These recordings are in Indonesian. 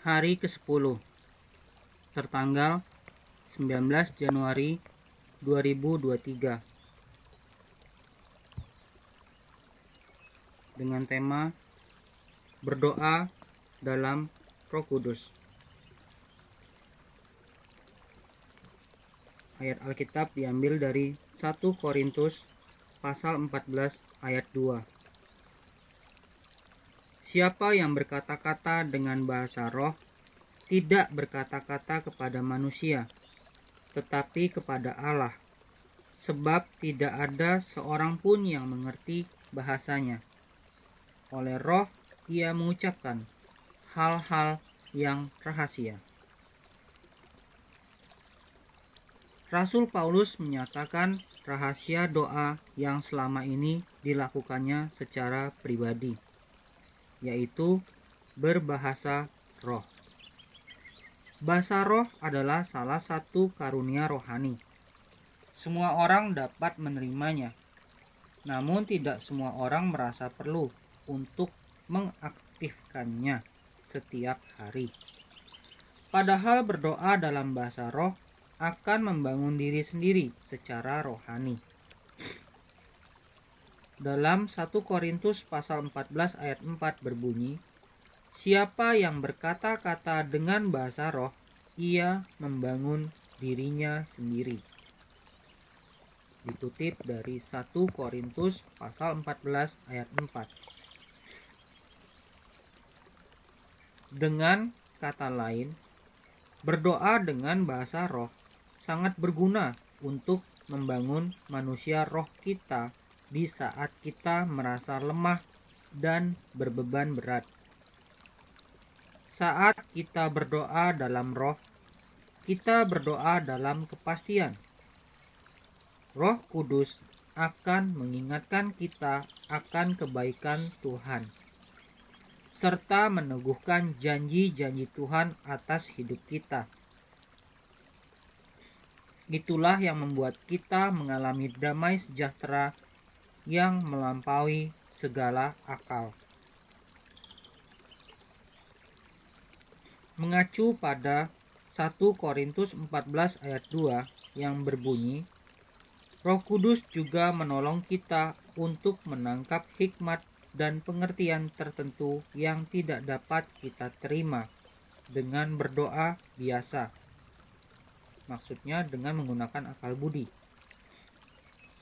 Hari ke-10 tertanggal 19 Januari 2023 dengan tema berdoa dalam Roh Kudus. Ayat Alkitab diambil dari 1 Korintus pasal 14 ayat 2. Siapa yang berkata-kata dengan bahasa roh tidak berkata-kata kepada manusia, tetapi kepada Allah, sebab tidak ada seorang pun yang mengerti bahasanya. Oleh roh ia mengucapkan hal-hal yang rahasia. Rasul Paulus menyatakan rahasia doa yang selama ini dilakukannya secara pribadi, yaitu berbahasa roh. Bahasa roh adalah salah satu karunia rohani. Semua orang dapat menerimanya, namun tidak semua orang merasa perlu untuk mengaktifkannya setiap hari. Padahal berdoa dalam bahasa roh akan membangun diri sendiri secara rohani. Dalam 1 Korintus pasal 14 ayat 4 berbunyi, siapa yang berkata-kata dengan bahasa roh, ia membangun dirinya sendiri. Dikutip dari 1 Korintus pasal 14 ayat 4. Dengan kata lain, berdoa dengan bahasa roh sangat berguna untuk membangun manusia roh kita di saat kita merasa lemah dan berbeban berat. Saat kita berdoa dalam roh, kita berdoa dalam kepastian. Roh Kudus akan mengingatkan kita akan kebaikan Tuhan, serta meneguhkan janji-janji Tuhan atas hidup kita. Itulah yang membuat kita mengalami damai sejahtera yang melampaui segala akal. Mengacu pada 1 Korintus 14 ayat 2 yang berbunyi, Roh Kudus juga menolong kita untuk menangkap hikmat dan pengertian tertentu yang tidak dapat kita terima dengan berdoa biasa. Maksudnya dengan menggunakan akal budi.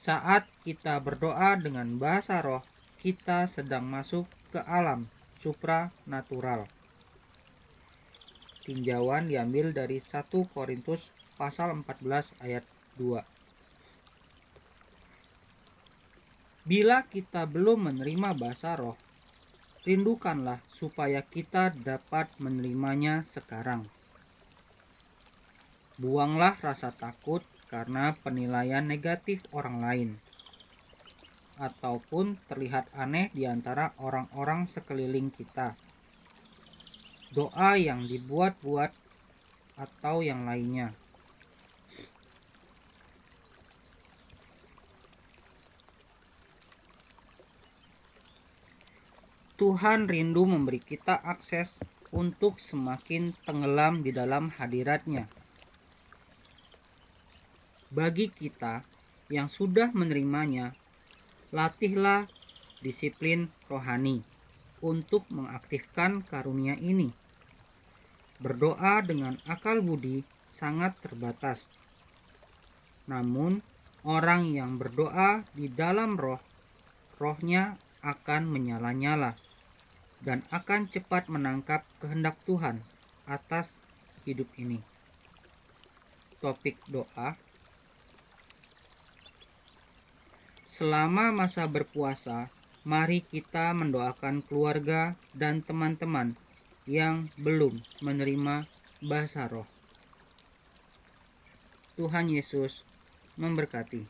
Saat kita berdoa dengan bahasa roh, kita sedang masuk ke alam supranatural. Tinjauan diambil dari 1 Korintus pasal 14 ayat 2. Bila kita belum menerima bahasa roh, rindukanlah supaya kita dapat menerimanya sekarang. Buanglah rasa takut karena penilaian negatif orang lain, ataupun terlihat aneh di antara orang-orang sekeliling kita. Doa yang dibuat-buat atau yang lainnya. Tuhan rindu memberi kita akses untuk semakin tenggelam di dalam hadirat-Nya. Bagi kita yang sudah menerimanya, latihlah disiplin rohani untuk mengaktifkan karunia ini. Berdoa dengan akal budi sangat terbatas. Namun, orang yang berdoa di dalam roh, rohnya akan menyala-nyala dan akan cepat menangkap kehendak Tuhan atas hidup ini. Topik doa. Selama masa berpuasa, mari kita mendoakan keluarga dan teman-teman yang belum menerima bahasa roh. Tuhan Yesus memberkati.